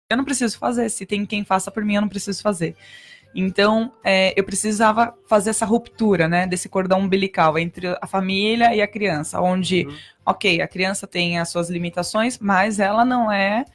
eu não preciso fazer. Se tem quem faça por mim, eu não preciso fazer. Então, eu precisava fazer essa ruptura, né, desse cordão umbilical entre a família e a criança, onde, ok, a criança tem as suas limitações, mas ela não é,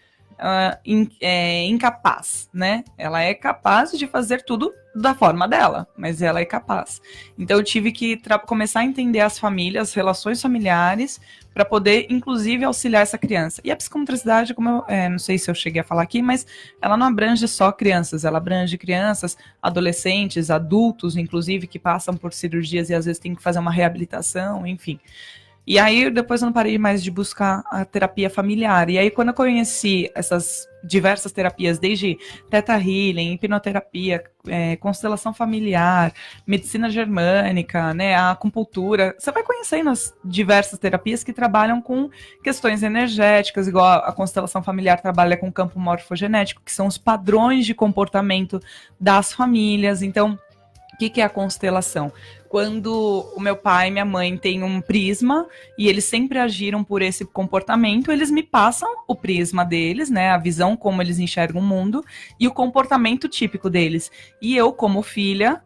incapaz, né? Ela é capaz de fazer tudo da forma dela, mas ela é capaz. Então, eu tive que começar a entender as famílias, as relações familiares, para poder, inclusive, auxiliar essa criança. E a psicomotricidade, como eu não sei se eu cheguei a falar aqui, mas ela não abrange só crianças, ela abrange crianças, adolescentes, adultos, inclusive, que passam por cirurgias e às vezes tem que fazer uma reabilitação, enfim. E aí, depois eu não parei mais de buscar a terapia familiar. E aí, quando eu conheci essas diversas terapias, desde Theta Healing, hipnoterapia, constelação familiar, medicina germânica, né, a acupuntura, você vai conhecendo as diversas terapias que trabalham com questões energéticas, igual a constelação familiar trabalha com campo morfogenético, que são os padrões de comportamento das famílias. Então, o que é a constelação? Quando o meu pai e minha mãe têm um prisma e eles sempre agiram por esse comportamento, eles me passam o prisma deles, né, a visão como eles enxergam o mundo e o comportamento típico deles. E eu, como filha,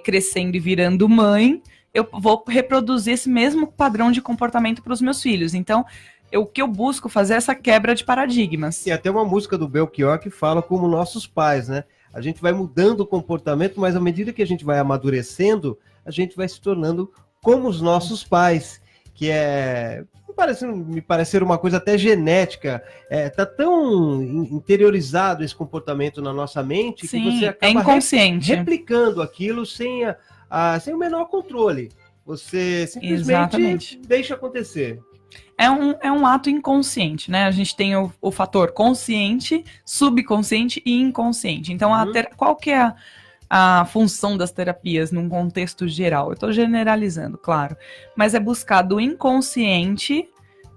crescendo e virando mãe, eu vou reproduzir esse mesmo padrão de comportamento para os meus filhos. Então, o que eu busco fazer é essa quebra de paradigmas. E até uma música do Belchior que fala como nossos pais, né? A gente vai mudando o comportamento, mas à medida que a gente vai amadurecendo, a gente vai se tornando como os nossos pais, que me parece ser uma coisa até genética. Tá tão interiorizado esse comportamento na nossa mente. Sim, que você acaba inconsciente. replicando aquilo sem o menor controle. Você simplesmente Exatamente. deixa acontecer. É um ato inconsciente, né? A gente tem o fator consciente, subconsciente e inconsciente. Então, qual que é a função das terapias num contexto geral? Eu estou generalizando, claro. Mas é buscar do inconsciente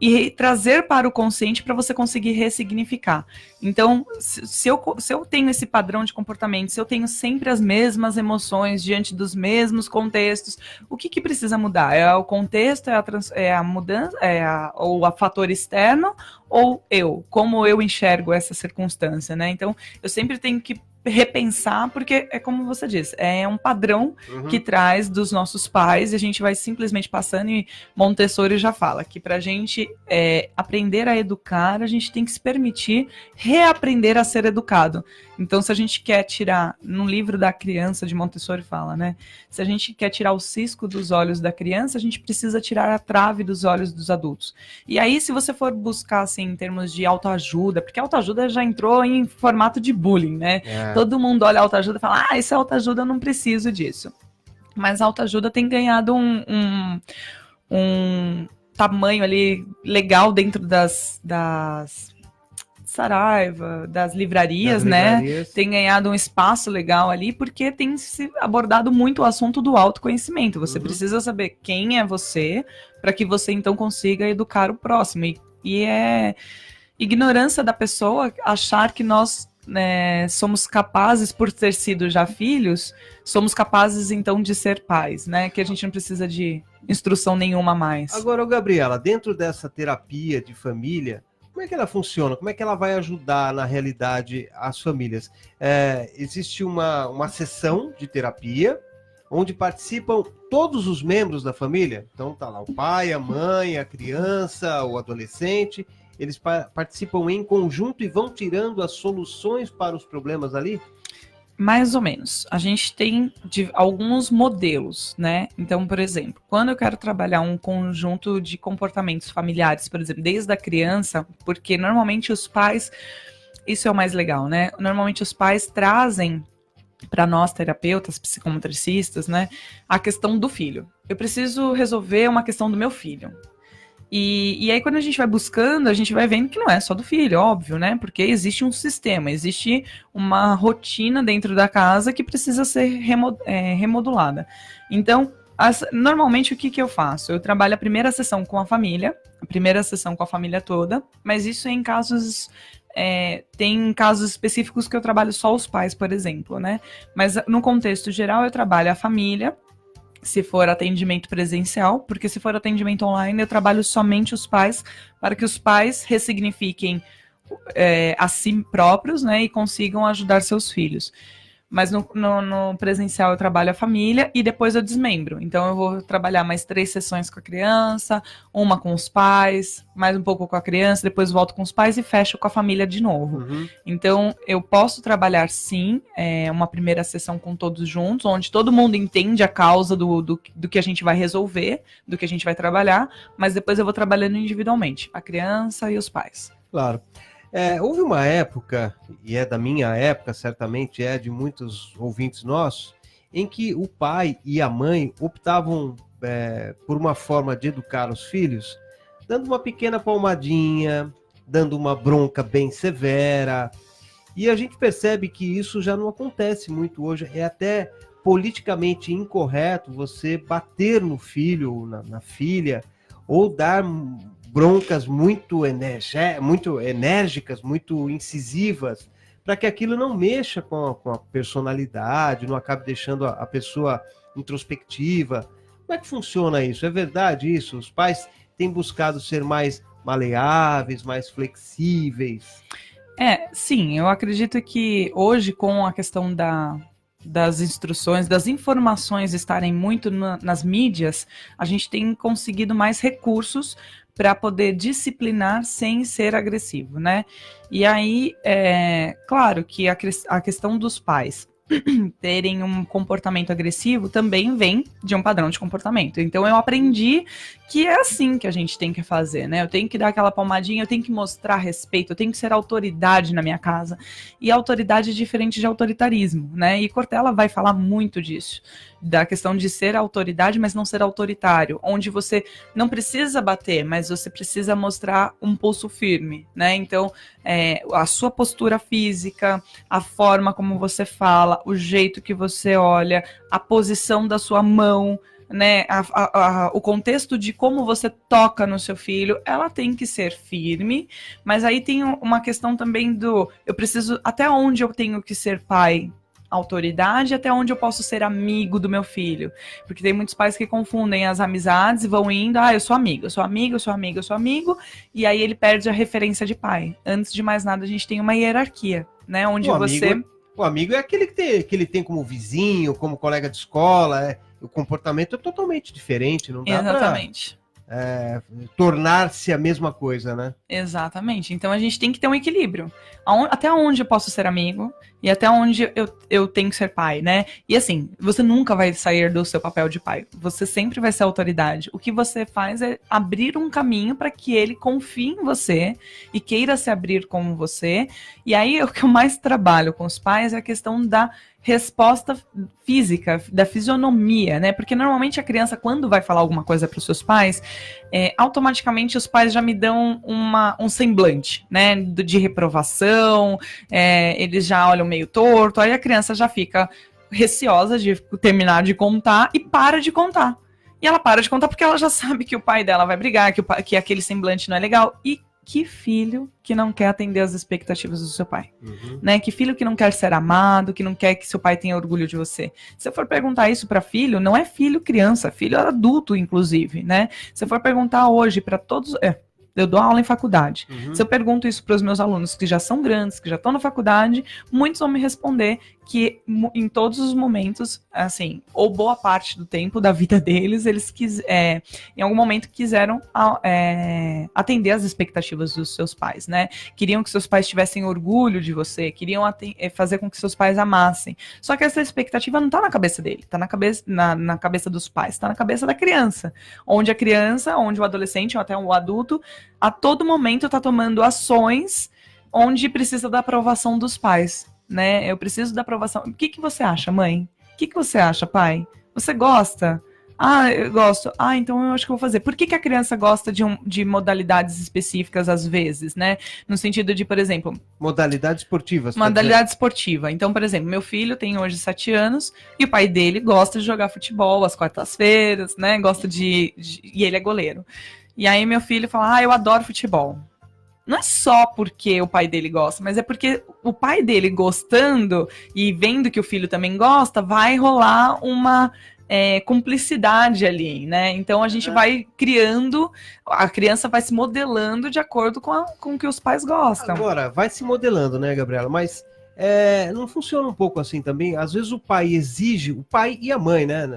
e trazer para o consciente para você conseguir ressignificar. Então, se eu tenho esse padrão de comportamento, se eu tenho sempre as mesmas emoções diante dos mesmos contextos, o que precisa mudar? É o contexto, é a mudança, ou o fator externo, ou como eu enxergo essa circunstância, né? Então, eu sempre tenho que repensar, porque é como você disse, é um padrão que traz dos nossos pais, e a gente vai simplesmente passando, e Montessori já fala que pra gente aprender a educar, a gente tem que se permitir reaprender a ser educado. Então, se a gente quer tirar, no livro da criança de Montessori fala, né? Se a gente quer tirar o cisco dos olhos da criança, a gente precisa tirar a trave dos olhos dos adultos. E aí, se você for buscar, assim, em termos de autoajuda, porque autoajuda já entrou em formato de bullying, né? Todo mundo olha autoajuda e fala, isso é autoajuda, eu não preciso disso. Mas a autoajuda tem ganhado um tamanho ali legal dentro das Saraiva, das livrarias, né? Tem ganhado um espaço legal ali, porque tem se abordado muito o assunto do autoconhecimento. Você precisa saber quem é você, para que você então consiga educar o próximo. E é ignorância da pessoa achar que nós somos capazes, por ter sido já filhos, somos capazes então de ser pais, né? Que a gente não precisa de instrução nenhuma mais. Agora, Gabriela, dentro dessa terapia de família, como é que ela funciona? Como é que ela vai ajudar, na realidade, as famílias? Existe uma sessão de terapia onde participam todos os membros da família? Então tá lá o pai, a mãe, a criança, o adolescente. Eles participam em conjunto e vão tirando as soluções para os problemas ali? Mais ou menos. A gente tem alguns modelos, né? Então, por exemplo, quando eu quero trabalhar um conjunto de comportamentos familiares, por exemplo, desde a criança, porque normalmente os pais, isso é o mais legal, né? Normalmente os pais trazem para nós, terapeutas, psicomotricistas, né, a questão do filho. Eu preciso resolver uma questão do meu filho. E aí, quando a gente vai buscando, a gente vai vendo que não é só do filho, óbvio, né? Porque existe um sistema, existe uma rotina dentro da casa que precisa ser remodulada. Então, normalmente, o que eu faço? Eu trabalho a primeira sessão com a família toda, mas isso é em casos... tem casos específicos que eu trabalho só os pais, por exemplo, né? Mas no contexto geral, eu trabalho a família, se for atendimento presencial, porque se for atendimento online, eu trabalho somente os pais, para que os pais ressignifiquem a si próprios, né, e consigam ajudar seus filhos. Mas no presencial eu trabalho a família e depois eu desmembro. Então eu vou trabalhar mais 3 sessões com a criança, uma com os pais, mais um pouco com a criança, depois volto com os pais e fecho com a família de novo. Uhum. Então eu posso trabalhar sim, uma primeira sessão com todos juntos, onde todo mundo entende a causa do que a gente vai resolver, do que a gente vai trabalhar, mas depois eu vou trabalhando individualmente, a criança e os pais. Claro. Houve uma época, e é da minha época, certamente é de muitos ouvintes nossos, em que o pai e a mãe optavam por uma forma de educar os filhos, dando uma pequena palmadinha, dando uma bronca bem severa. E a gente percebe que isso já não acontece muito hoje. É até politicamente incorreto você bater no filho ou na filha, ou dar broncas muito enérgicas, muito incisivas, para que aquilo não mexa com a personalidade, não acabe deixando a pessoa introspectiva. Como é que funciona isso? É verdade isso? Os pais têm buscado ser mais maleáveis, mais flexíveis? Sim, eu acredito que hoje, com a questão das instruções, das informações estarem muito nas mídias, a gente tem conseguido mais recursos para poder disciplinar sem ser agressivo, né? E aí, claro que a questão dos pais terem um comportamento agressivo também vem de um padrão de comportamento. Então eu aprendi que é assim que a gente tem que fazer, né? Eu tenho que dar aquela palmadinha, eu tenho que mostrar respeito, eu tenho que ser autoridade na minha casa. E autoridade é diferente de autoritarismo, né? E Cortella vai falar muito disso, da questão de ser autoridade, mas não ser autoritário, onde você não precisa bater, mas você precisa mostrar um pulso firme, né? Então, a sua postura física, a forma como você fala, o jeito que você olha, a posição da sua mão, né, o contexto de como você toca no seu filho, ela tem que ser firme, mas aí tem uma questão também eu preciso, até onde eu tenho que ser pai, autoridade, até onde eu posso ser amigo do meu filho, porque tem muitos pais que confundem as amizades e vão indo, eu sou amigo, eu sou amigo, eu sou amigo, eu sou amigo, e aí ele perde a referência de pai. Antes de mais nada, a gente tem uma hierarquia, né, onde o amigo é aquele que ele tem como vizinho, como colega de escola, o comportamento é totalmente diferente, não dá Exatamente. Tornar-se a mesma coisa, né? Exatamente. Então a gente tem que ter um equilíbrio. Até onde eu posso ser amigo e até onde eu tenho que ser pai, né? E assim, você nunca vai sair do seu papel de pai. Você sempre vai ser autoridade. O que você faz é abrir um caminho para que ele confie em você e queira se abrir como você. E aí o que eu mais trabalho com os pais é a questão da resposta física, da fisionomia, né? Porque normalmente a criança, quando vai falar alguma coisa para os seus pais, automaticamente os pais já me dão um semblante, né? De reprovação, eles já olham meio torto, aí a criança já fica receosa de terminar de contar e para de contar. E ela para de contar porque ela já sabe que o pai dela vai brigar, que aquele semblante não é legal. E que filho que não quer atender às expectativas do seu pai, né? Que filho que não quer ser amado, que não quer que seu pai tenha orgulho de você. Se eu for perguntar isso para filho, não é filho criança, filho adulto, inclusive, né? Se eu for perguntar hoje para todos... Eu dou aula em faculdade. Se eu pergunto isso para os meus alunos que já são grandes, que já estão na faculdade, muitos vão me responder que em todos os momentos, assim, ou boa parte do tempo da vida deles, eles em algum momento quiseram atender às expectativas dos seus pais, né? Queriam que seus pais tivessem orgulho de você, queriam fazer com que seus pais amassem. Só que essa expectativa não está na cabeça dele, está na cabeça dos pais, está na cabeça da criança. Onde a criança, onde o adolescente ou até o adulto, a todo momento está tomando ações onde precisa da aprovação dos pais, né? Eu preciso da aprovação. O que você acha, mãe? O que você acha, pai? Você gosta? Eu gosto. Então eu acho que eu vou fazer. Por que a criança gosta de modalidades específicas às vezes, né? No sentido de, por exemplo... Modalidade esportiva. Modalidade esportiva. Então, por exemplo, meu filho tem hoje 7 anos e o pai dele gosta de jogar futebol às quartas-feiras, né? Gosta e ele é goleiro. E aí meu filho fala, eu adoro futebol. Não é só porque o pai dele gosta, mas é porque o pai dele gostando e vendo que o filho também gosta, vai rolar cumplicidade ali, né? Então a gente vai criando, a criança vai se modelando de acordo com o que os pais gostam. Agora, vai se modelando, né, Gabriela? Mas não funciona um pouco assim também? Às vezes o pai exige, o pai e a mãe, né?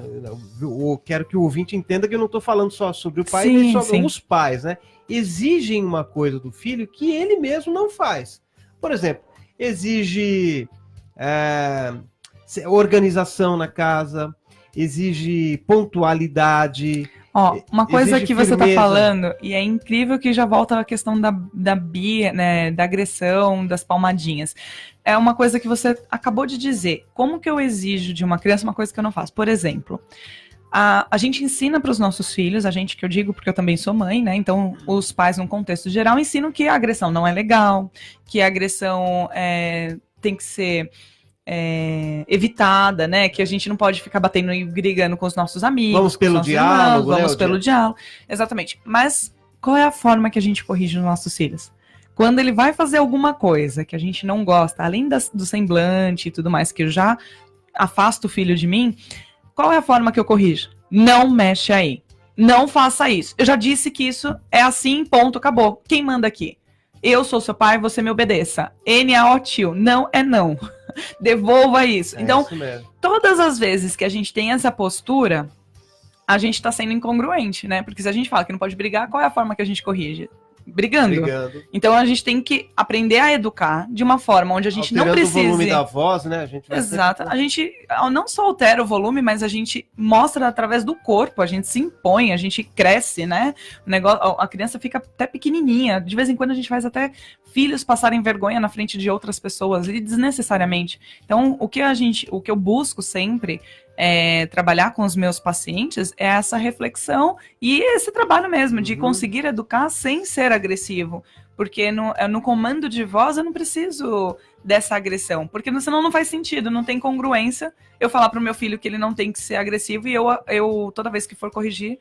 Eu quero que o ouvinte entenda que eu não estou falando só sobre o pai, nem só os pais, né? Exigem uma coisa do filho que ele mesmo não faz. Por exemplo, exige organização na casa, exige pontualidade. Ó, uma coisa que você está falando, e é incrível que já volta a questão da Bia, né, da agressão, das palmadinhas. É uma coisa que você acabou de dizer. Como que eu exijo de uma criança uma coisa que eu não faço? Por exemplo, a gente ensina para os nossos filhos, a gente que eu digo porque eu também sou mãe, né? Então, os pais, num contexto geral, ensinam que a agressão não é legal, que a agressão tem que ser evitada, né? Que a gente não pode ficar batendo e brigando com os nossos amigos. Vamos pelo diálogo, irmãos, vamos pelo diálogo. Exatamente. Mas qual é a forma que a gente corrige os nossos filhos? Quando ele vai fazer alguma coisa que a gente não gosta, além do semblante e tudo mais, que eu já afasto o filho de mim, qual é a forma que eu corrijo? Não mexe aí. Não faça isso. Eu já disse que isso é assim, ponto, acabou. Quem manda aqui? Eu sou seu pai, você me obedeça. N-A-O tio. Não é não. Devolva isso. Então, isso todas as vezes que a gente tem essa postura, a gente está sendo incongruente, né? Porque se a gente fala que não pode brigar, qual é a forma que a gente corrige? Brigando. Então a gente tem que aprender a educar de uma forma onde a gente não precise... o volume da voz, né? A gente vai Exato. A gente não só altera o volume, mas a gente mostra através do corpo, a gente se impõe, a gente cresce, né? O negócio, a criança fica até pequenininha. De vez em quando a gente faz até filhos passarem vergonha na frente de outras pessoas, e desnecessariamente. Então, o que eu busco sempre trabalhar com os meus pacientes é essa reflexão e esse trabalho mesmo de conseguir educar sem ser agressivo, porque no comando de voz eu não preciso dessa agressão, porque senão não faz sentido, não tem congruência eu falar para o meu filho que ele não tem que ser agressivo e eu toda vez que for corrigir,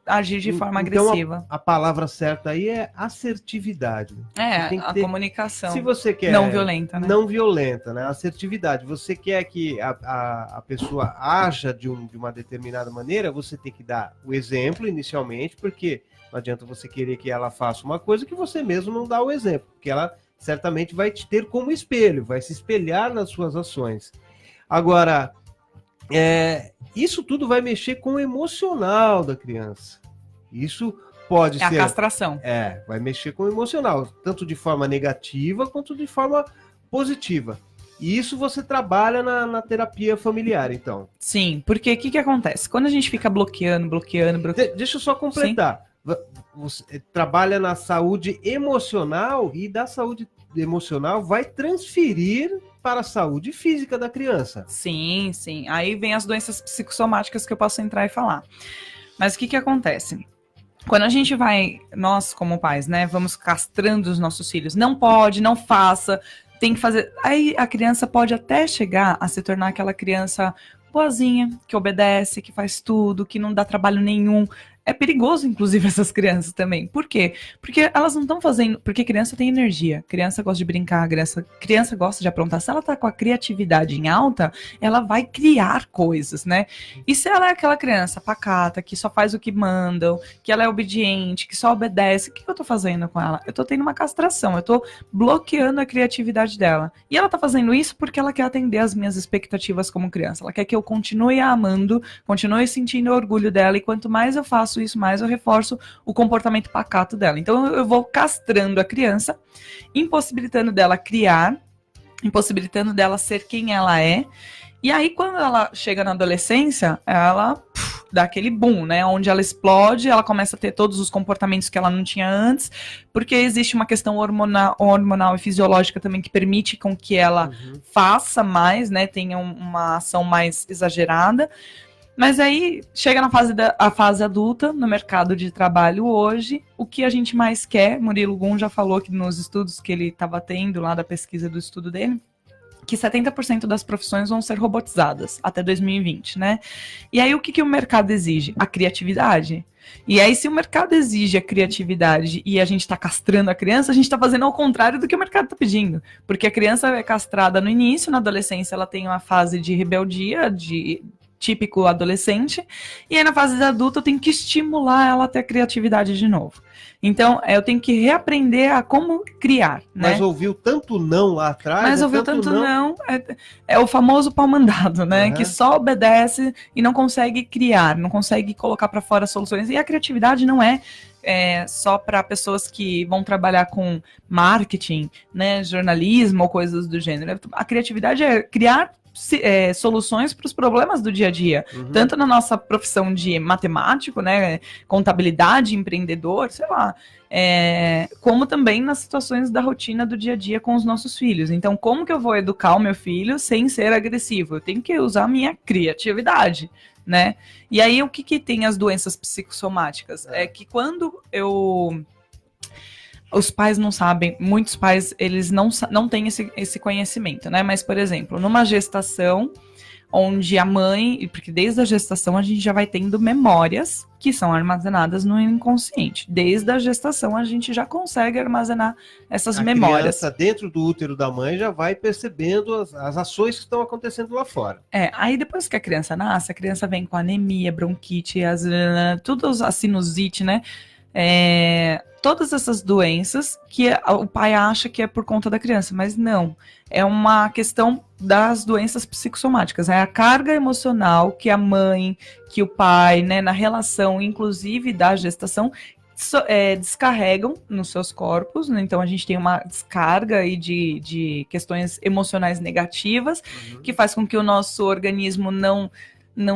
agir de forma agressiva. A palavra certa aí é assertividade. A comunicação. Se você quer não violenta, né? Não violenta, né? Assertividade. Você quer que a pessoa haja de uma determinada maneira, você tem que dar o exemplo inicialmente, porque não adianta você querer que ela faça uma coisa que você mesmo não dá o exemplo, porque ela certamente vai te ter como espelho, vai se espelhar nas suas ações. Agora, isso tudo vai mexer com o emocional da criança. Isso pode ser... a castração. Vai mexer com o emocional, tanto de forma negativa quanto de forma positiva. E isso você trabalha na terapia familiar, então. Sim, porque o que acontece? Quando a gente fica bloqueando... Deixa eu só completar. Você trabalha na saúde emocional e da saúde emocional vai transferir para a saúde física da criança. Sim. Aí vem as doenças psicossomáticas que eu posso entrar e falar. Mas o que acontece? Quando a gente nós como pais, né, vamos castrando os nossos filhos, não pode, não faça, tem que fazer. Aí a criança pode até chegar a se tornar aquela criança boazinha, que obedece, que faz tudo, que não dá trabalho nenhum. É perigoso, inclusive, essas crianças também. Por quê? Porque elas não estão fazendo... Porque criança tem energia. Criança gosta de brincar. Criança gosta de aprontar. Se ela tá com a criatividade em alta, ela vai criar coisas, né? E se ela é aquela criança pacata, que só faz o que mandam, que ela é obediente, que só obedece, o que eu tô fazendo com ela? Eu tô tendo uma castração. Eu tô bloqueando a criatividade dela. E ela tá fazendo isso porque ela quer atender as minhas expectativas como criança. Ela quer que eu continue a amando, continue sentindo orgulho dela. E quanto mais eu faço isso, mais eu reforço o comportamento pacato dela. Então eu vou castrando a criança, impossibilitando dela criar, impossibilitando dela ser quem ela é. E aí quando ela chega na adolescência, ela dá aquele boom, né? Onde ela explode, ela começa a ter todos os comportamentos que ela não tinha antes, porque existe uma questão hormonal e fisiológica também que permite com que ela faça mais, né? Tenha uma ação mais exagerada. Mas aí, chega a fase adulta, no mercado de trabalho hoje, o que a gente mais quer, Murilo Gun já falou que nos estudos que ele estava tendo, lá da pesquisa do estudo dele, que 70% das profissões vão ser robotizadas até 2020, né? E aí, o que o mercado exige? A criatividade. E aí, se o mercado exige a criatividade e a gente está castrando a criança, a gente está fazendo ao contrário do que o mercado está pedindo. Porque a criança é castrada no início, na adolescência ela tem uma fase de rebeldia, típico adolescente, e aí na fase adulta eu tenho que estimular ela a ter criatividade de novo. Então, eu tenho que reaprender a como criar, né? Mas ouviu tanto não lá atrás. Mas ouviu tanto não, é o famoso pau mandado, né? Uhum. Que só obedece e não consegue criar, não consegue colocar para fora soluções. E a criatividade não é só para pessoas que vão trabalhar com marketing, né, jornalismo ou coisas do gênero. A criatividade é criar soluções para os problemas do dia a dia, tanto na nossa profissão de matemático, né, contabilidade, empreendedor, sei lá, como também nas situações da rotina do dia a dia com os nossos filhos. Então, como que eu vou educar o meu filho sem ser agressivo? Eu tenho que usar a minha criatividade, né? E aí, o que tem as doenças psicossomáticas? É que quando os pais não sabem, muitos pais, eles não têm esse conhecimento, né? Mas, por exemplo, numa gestação, onde a mãe, porque desde a gestação a gente já vai tendo memórias que são armazenadas no inconsciente. Desde a gestação a gente já consegue armazenar essas memórias. A criança dentro do útero da mãe já vai percebendo as ações que estão acontecendo lá fora. Aí depois que a criança nasce, a criança vem com anemia, bronquite, tudo a sinusite, né? Todas essas doenças que o pai acha que é por conta da criança, mas não. É uma questão das doenças psicossomáticas. É a carga emocional que a mãe, que o pai, né, na relação, inclusive da gestação, descarregam nos seus corpos, né? Então a gente tem uma descarga aí de questões emocionais negativas, que faz com que o nosso organismo não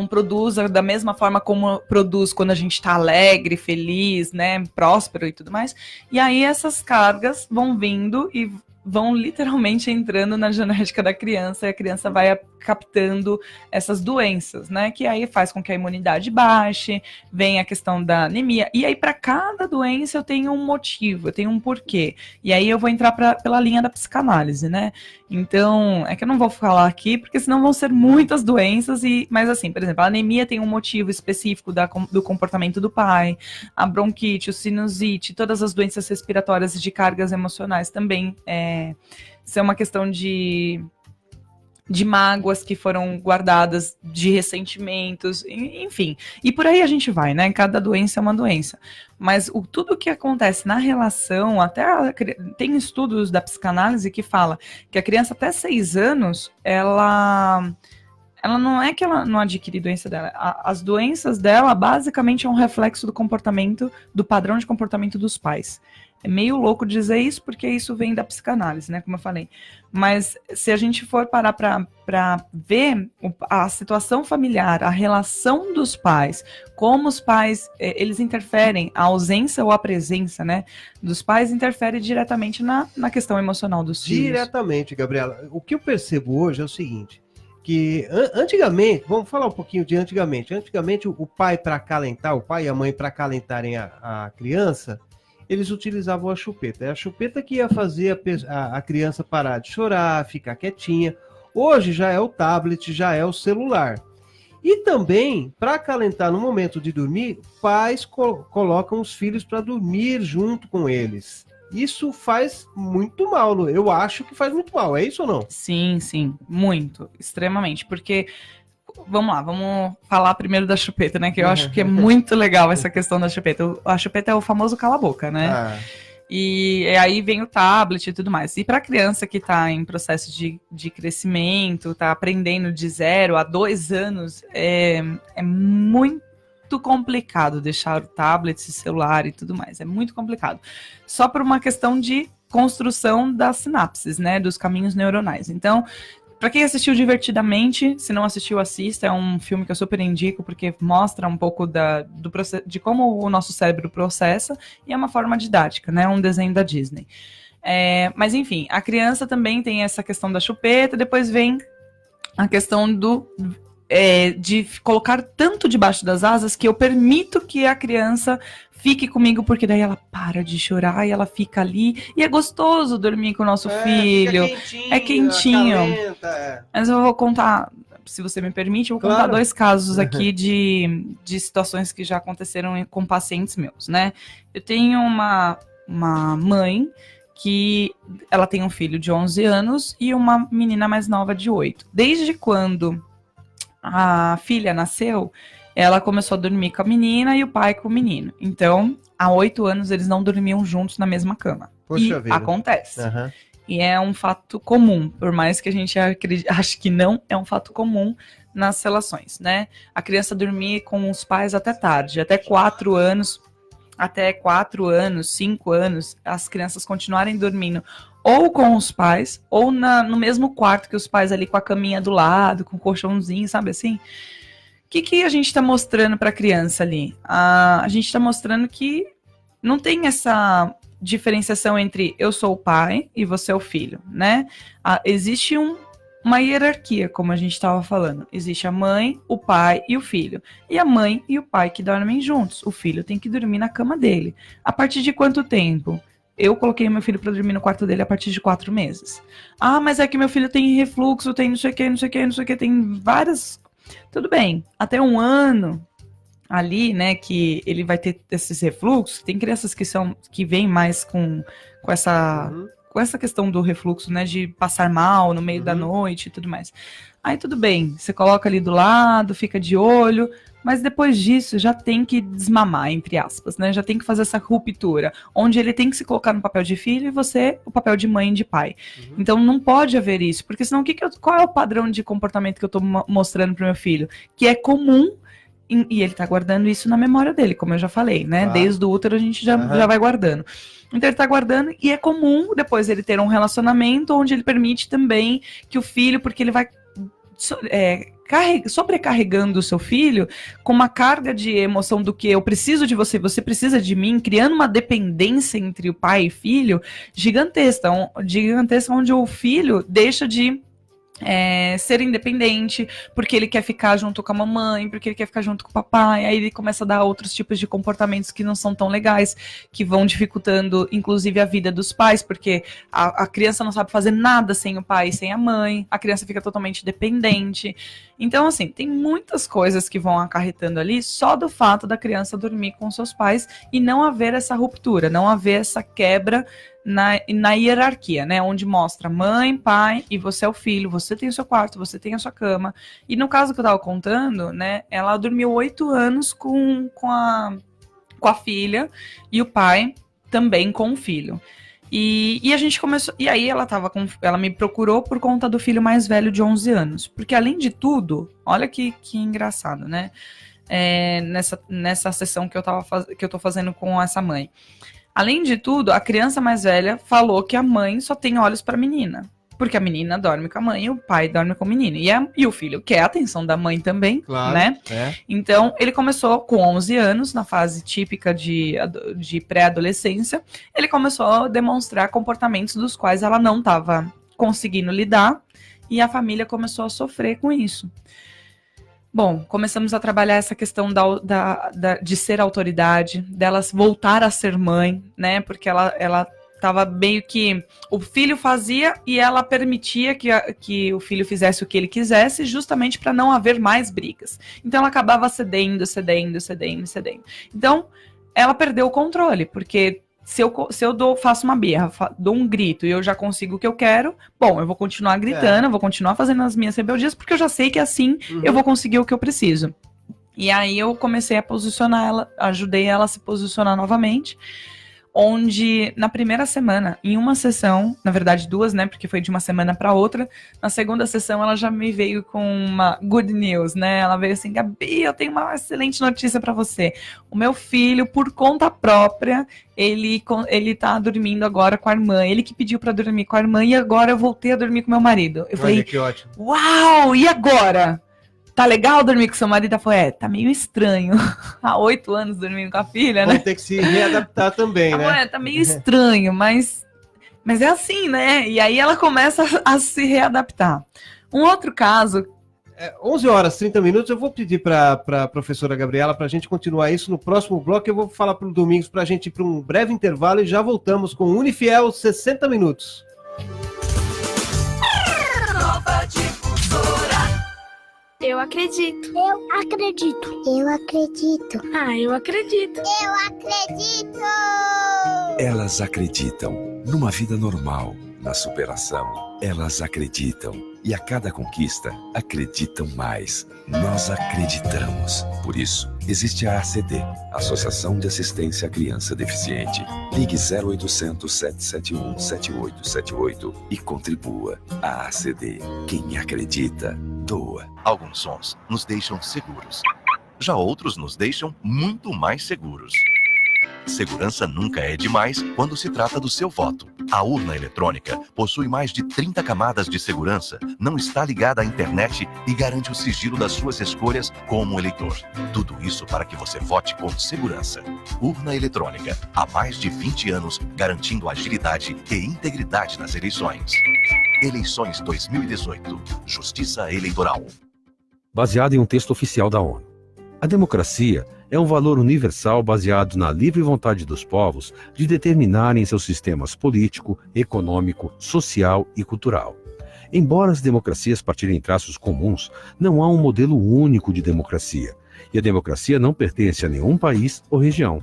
produza da mesma forma como produz quando a gente está alegre, feliz, né, próspero e tudo mais. E aí essas cargas vão vindo e vão literalmente entrando na genética da criança, e a criança vai captando essas doenças, né, que aí faz com que a imunidade baixe, vem a questão da anemia, e aí para cada doença eu tenho um motivo, eu tenho um porquê, e aí eu vou entrar pela linha da psicanálise, né, então, é que eu não vou falar aqui, porque senão vão ser muitas doenças, mas assim, por exemplo, a anemia tem um motivo específico do comportamento do pai, a bronquite, o sinusite, todas as doenças respiratórias de cargas emocionais também são uma questão de mágoas que foram guardadas, de ressentimentos, enfim. E por aí a gente vai, né? Cada doença é uma doença. Mas tudo que acontece na relação, tem estudos da psicanálise que fala que a criança até 6 anos, ela não é que ela não adquire doença dela. As doenças dela, basicamente, é um reflexo do padrão de comportamento dos pais. É meio louco dizer isso, porque isso vem da psicanálise, né, como eu falei. Mas se a gente for parar para ver a situação familiar, a relação dos pais, como os pais, eles interferem, a ausência ou a presença, né, dos pais interfere diretamente na questão emocional dos filhos. Diretamente, Gabriela. O que eu percebo hoje é o seguinte, que antigamente, vamos falar um pouquinho de antigamente. Antigamente, o pai para acalentar, o pai e a mãe para acalentarem a criança, eles utilizavam a chupeta. É a chupeta que ia fazer a criança parar de chorar, ficar quietinha. Hoje já é o tablet, já é o celular. E também, para acalentar no momento de dormir, pais colocam os filhos para dormir junto com eles. Isso faz muito mal, eu acho que faz muito mal, é isso ou não? Sim, muito, extremamente, porque... Vamos lá, vamos falar primeiro da chupeta, né? Que eu acho que é muito legal essa questão da chupeta. A chupeta é o famoso cala-boca, né? E aí vem o tablet e tudo mais. E para a criança que está em processo de crescimento, está aprendendo de 0 a 2 anos, é muito complicado deixar o tablet, esse celular e tudo mais. É muito complicado. Só por uma questão de construção das sinapses, né? Dos caminhos neuronais. Então... Para quem assistiu Divertidamente, se não assistiu, assista. É um filme que eu super indico, porque mostra um pouco de como o nosso cérebro processa, e é uma forma didática, né? Um desenho da Disney. Mas enfim, a criança também tem essa questão da chupeta, depois vem a questão de colocar tanto debaixo das asas que eu permito que a criança fique comigo, porque daí ela para de chorar e ela fica ali. E é gostoso dormir com o nosso filho. É quentinho. Acalenta, Mas eu vou contar, se você me permite, eu vou contar 2 casos aqui de situações que já aconteceram com pacientes meus, né? Eu tenho uma mãe que ela tem um filho de 11 anos e uma menina mais nova de 8. Desde quando a filha nasceu, ela começou a dormir com a menina e o pai com o menino. Então, há 8 anos eles não dormiam juntos na mesma cama. Poxa E vida. acontece. Aham. E é um fato comum, por mais que a gente ache que não, é um fato comum nas relações, né? A criança dormir com os pais até tarde, até 4 anos, 5 anos, as crianças continuarem dormindo ou com os pais, ou no mesmo quarto que os pais ali com a caminha do lado, com o colchãozinho, sabe assim? O que a gente está mostrando para a criança ali? A gente está mostrando que não tem essa diferenciação entre eu sou o pai e você é o filho, né? Existe uma hierarquia, como a gente estava falando. Existe a mãe, o pai e o filho. E a mãe e o pai que dormem juntos. O filho tem que dormir na cama dele. A partir de quanto tempo? Eu coloquei meu filho para dormir no quarto dele a partir de 4 meses. Ah, mas é que meu filho tem refluxo, tem não sei o que, não sei o que, não sei o que, tem várias... Tudo bem, até 1 ano ali, né, que ele vai ter esses refluxos. Tem crianças que vêm mais com essa... Uhum. com essa questão do refluxo, né, de passar mal no meio da noite e tudo mais. Aí tudo bem, você coloca ali do lado, fica de olho, mas depois disso já tem que desmamar, entre aspas, né, já tem que fazer essa ruptura, onde ele tem que se colocar no papel de filho e você o papel de mãe e de pai. Então não pode haver isso, porque senão qual é o padrão de comportamento que eu tô mostrando pro meu filho? Que é comum. E ele tá guardando isso na memória dele, como eu já falei, né? Claro. Desde o útero a gente já vai guardando. Então ele tá guardando, e é comum depois ele ter um relacionamento onde ele permite também que o filho, porque ele vai sobrecarregando o seu filho com uma carga de emoção do que eu preciso de você, você precisa de mim, criando uma dependência entre o pai e filho gigantesca, onde o filho deixa de ser independente, porque ele quer ficar junto com a mamãe, porque ele quer ficar junto com o papai, aí ele começa a dar outros tipos de comportamentos que não são tão legais, que vão dificultando, inclusive, a vida dos pais, porque a criança não sabe fazer nada sem o pai e sem a mãe, a criança fica totalmente dependente. Então, assim, tem muitas coisas que vão acarretando ali só do fato da criança dormir com seus pais e não haver essa ruptura, não haver essa quebra na hierarquia, né? Onde mostra mãe, pai e você é o filho, você tem o seu quarto, você tem a sua cama. E no caso que eu tava contando, né? Ela dormiu 8 anos com a filha e o pai também com o filho. E a gente começou. E aí ela me procurou por conta do filho mais velho de 11 anos. Porque além de tudo, olha que engraçado, né? Nessa sessão que eu tô fazendo com essa mãe. Além de tudo, a criança mais velha falou que a mãe só tem olhos para a menina. Porque a menina dorme com a mãe e o pai dorme com o menino. E o filho quer a atenção da mãe também, Claro, né? Então, ele começou com 11 anos, na fase típica de pré-adolescência. Ele começou a demonstrar comportamentos dos quais ela não estava conseguindo lidar. E a família começou a sofrer com isso. Bom, começamos a trabalhar essa questão de ser autoridade, delas voltar a ser mãe, né? Porque ela estava meio que... O filho fazia e ela permitia que o filho fizesse o que ele quisesse, justamente para não haver mais brigas. Então ela acabava cedendo. Então ela perdeu o controle, porque... Se eu faço uma birra, dou um grito e eu já consigo o que eu quero, bom, eu vou continuar gritando, eu vou continuar fazendo as minhas rebeldias, porque eu já sei que assim eu vou conseguir o que eu preciso. E aí eu comecei a posicionar ela, ajudei ela a se posicionar novamente, onde na primeira semana, em uma sessão, na verdade 2, né, porque foi de uma semana para outra, na segunda sessão ela já me veio com uma good news, né, ela veio assim, Gabi, eu tenho uma excelente notícia para você, o meu filho, por conta própria, ele tá dormindo agora com a irmã, ele que pediu para dormir com a irmã e agora eu voltei a dormir com meu marido. Eu falei, que ótimo. Uau, e agora? Tá legal dormir com seu marido? Ela falou, tá meio estranho. Há 8 anos dormindo com a filha, né? Vamos ter que se readaptar também, né? Tá meio estranho, mas é assim, né? E aí ela começa a se readaptar. Um outro caso... 11 horas, 30 minutos, eu vou pedir para a professora Gabriela para a gente continuar isso no próximo bloco. Eu vou falar para o Domingos para a gente ir para um breve intervalo e já voltamos com Unifiel 60 minutos. Eu acredito. Eu acredito. Eu acredito. Ah, eu acredito. Eu acredito. Elas acreditam numa vida normal, na superação. Elas acreditam E a cada conquista, acreditam mais. Nós acreditamos. Por isso, existe a ACD, Associação de Assistência à Criança Deficiente. Ligue 0800 771 7878 e contribua. A ACD. Quem acredita, doa. Alguns sons nos deixam seguros. Já outros nos deixam muito mais seguros. Segurança nunca é demais quando se trata do seu voto. A urna eletrônica possui mais de 30 camadas de segurança, não está ligada à internet e garante o sigilo das suas escolhas como eleitor. Tudo isso para que você vote com segurança. Urna eletrônica, há mais de 20 anos, garantindo agilidade e integridade nas eleições. Eleições 2018. Justiça Eleitoral. Baseado em um texto oficial da ONU. A democracia é um valor universal baseado na livre vontade dos povos de determinarem seus sistemas político, econômico, social e cultural. Embora as democracias partilhem traços comuns, não há um modelo único de democracia, e a democracia não pertence a nenhum país ou região.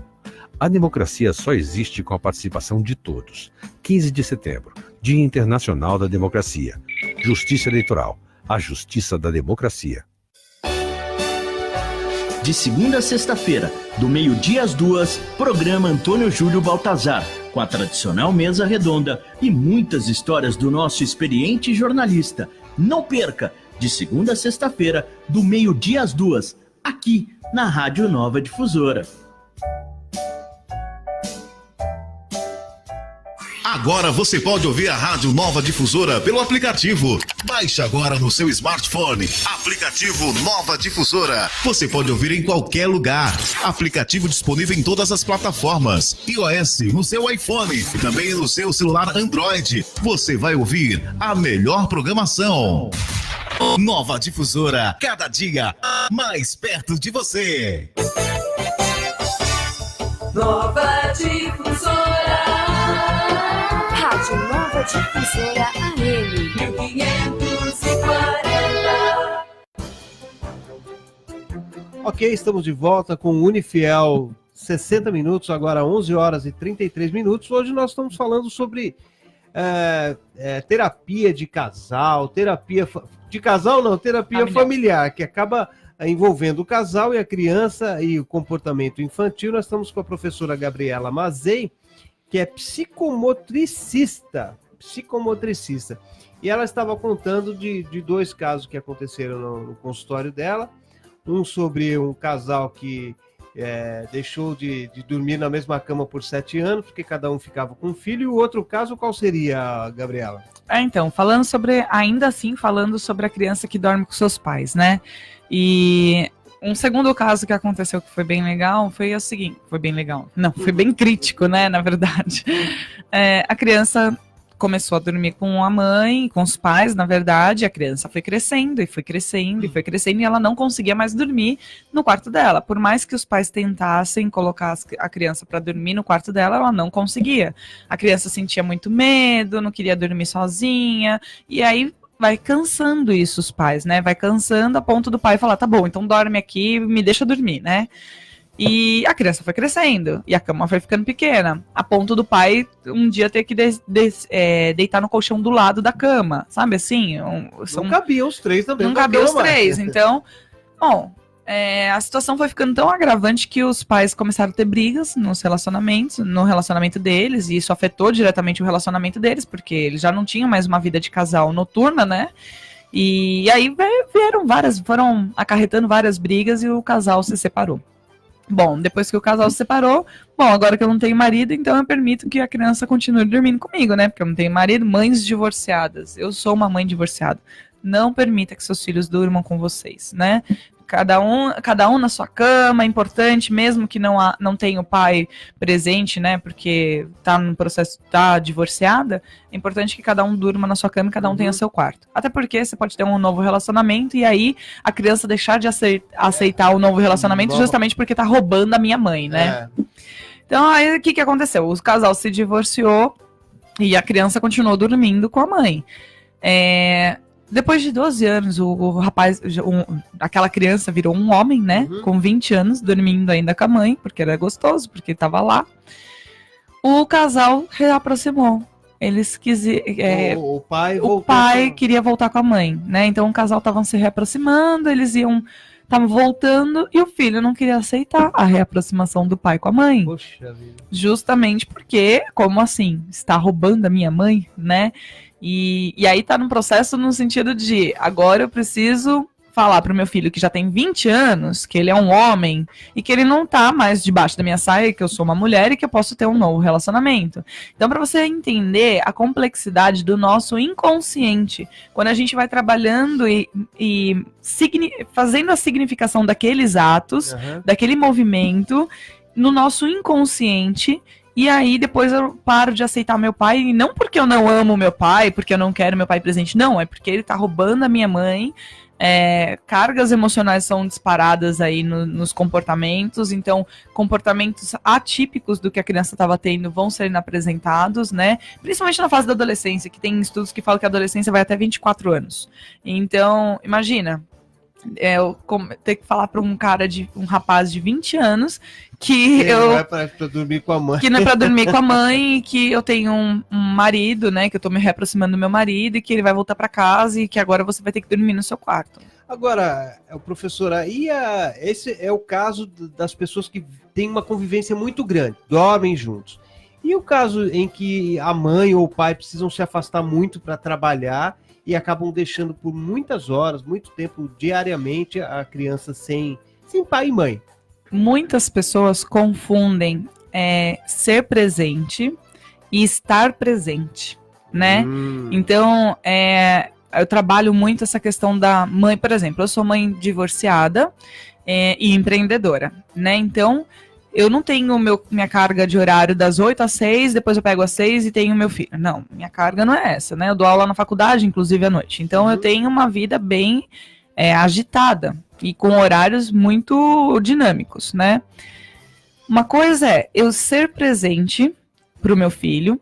A democracia só existe com a participação de todos. 15 de setembro, Dia Internacional da Democracia. Justiça Eleitoral, a justiça da democracia. De segunda a sexta-feira, do meio-dia às 2, programa Antônio Júlio Baltazar, com a tradicional mesa redonda e muitas histórias do nosso experiente jornalista. Não perca, de segunda a sexta-feira, do meio-dia às 2, aqui na Rádio Nova Difusora. Agora você pode ouvir a Rádio Nova Difusora pelo aplicativo. Baixe agora no seu smartphone. Aplicativo Nova Difusora. Você pode ouvir em qualquer lugar. Aplicativo disponível em todas as plataformas. iOS, no seu iPhone e também no seu celular Android. Você vai ouvir a melhor programação. Nova Difusora, cada dia mais perto de você. Nova Difusora. Rádio Nova Difusora AM 1540. Ok, estamos de volta com o Unifiel 60 minutos, agora 11 horas e 33 minutos. Hoje nós estamos falando sobre terapia de casal, terapia familiar, que acaba envolvendo o casal e a criança e o comportamento infantil. Nós estamos com a professora Gabriela Mazei, que é psicomotricista. E ela estava contando de dois casos que aconteceram no consultório dela. Um sobre um casal que deixou de dormir na mesma cama por 7 anos, porque cada um ficava com um filho. E o outro caso, qual seria, Gabriela? Então, falando sobre a criança que dorme com seus pais, né? E um segundo caso que aconteceu que foi bem legal foi o seguinte, foi bem crítico, né, na verdade. A criança começou a dormir com a mãe, com os pais, na verdade, a criança foi crescendo, e ela não conseguia mais dormir no quarto dela. Por mais que os pais tentassem colocar a criança para dormir no quarto dela, ela não conseguia. A criança sentia muito medo, não queria dormir sozinha, e aí vai cansando isso os pais, né? Vai cansando a ponto do pai falar, tá bom, então dorme aqui, me deixa dormir, né? E a criança foi crescendo, e a cama foi ficando pequena, a ponto do pai um dia ter que deitar no colchão do lado da cama, sabe assim? Não cabiam os três também. Não cabiam os três, então, bom, a situação foi ficando tão agravante que os pais começaram a ter brigas no relacionamento deles, e isso afetou diretamente o relacionamento deles, porque eles já não tinham mais uma vida de casal noturna, né? E aí foram acarretando várias brigas e o casal se separou. Bom, depois que o casal se separou, agora que eu não tenho marido, então eu permito que a criança continue dormindo comigo, né? Porque eu não tenho marido. Mães divorciadas, eu sou uma mãe divorciada. Não permita que seus filhos durmam com vocês, né? Cada um na sua cama, é importante, mesmo que não tenha o pai presente, né? Porque tá no processo, tá divorciada, é importante que cada um durma na sua cama e cada um tenha seu quarto. Até porque você pode ter um novo relacionamento e aí a criança deixar de aceitar o novo relacionamento justamente porque tá roubando a minha mãe, né? Então, aí o que aconteceu? O casal se divorciou e a criança continuou dormindo com a mãe. Depois de 12 anos, o rapaz, aquela criança virou um homem, né? Com 20 anos, dormindo ainda com a mãe, porque era gostoso, porque estava lá. O casal reaproximou. eles O pai o voltou pai com- queria voltar com a mãe, né? Então o casal estavam se reaproximando, estavam voltando e o filho não queria aceitar a reaproximação do pai com a mãe. Poxa vida. Justamente porque, como assim? Está roubando a minha mãe, né? E aí tá num processo no sentido de agora eu preciso falar pro meu filho que já tem 20 anos, que ele é um homem e que ele não tá mais debaixo da minha saia, que eu sou uma mulher e que eu posso ter um novo relacionamento. Então, para você entender a complexidade do nosso inconsciente, quando a gente vai trabalhando e fazendo a significação daqueles atos, Aham. daquele movimento no nosso inconsciente. E aí depois eu paro de aceitar meu pai, e não porque eu não amo meu pai, porque eu não quero meu pai presente, não, é porque ele tá roubando a minha mãe. Cargas emocionais são disparadas aí nos comportamentos, então comportamentos atípicos do que a criança estava tendo vão ser apresentados, né? Principalmente na fase da adolescência, que tem estudos que falam que a adolescência vai até 24 anos. Então, imagina, eu ter que falar para um rapaz de 20 anos que Ele vai pra dormir com a mãe. que não é pra dormir com a mãe, e que eu tenho um marido, né, que eu tô me reaproximando do meu marido, e que ele vai voltar pra casa, e que agora você vai ter que dormir no seu quarto. Agora, professora, esse é o caso das pessoas que têm uma convivência muito grande, dormem juntos. E o caso em que a mãe ou o pai precisam se afastar muito para trabalhar e acabam deixando por muitas horas, muito tempo diariamente a criança sem pai e mãe. Muitas pessoas confundem ser presente e estar presente, né? Então, eu trabalho muito essa questão da mãe, por exemplo, eu sou mãe divorciada e empreendedora, né? Então, eu não tenho minha carga de horário das 8 às 6, depois eu pego às 6 e tenho meu filho. Não, minha carga não é essa, né? Eu dou aula na faculdade, inclusive à noite. Então, eu tenho uma vida bem agitada e com horários muito dinâmicos, né? Uma coisa é eu ser presente para o meu filho,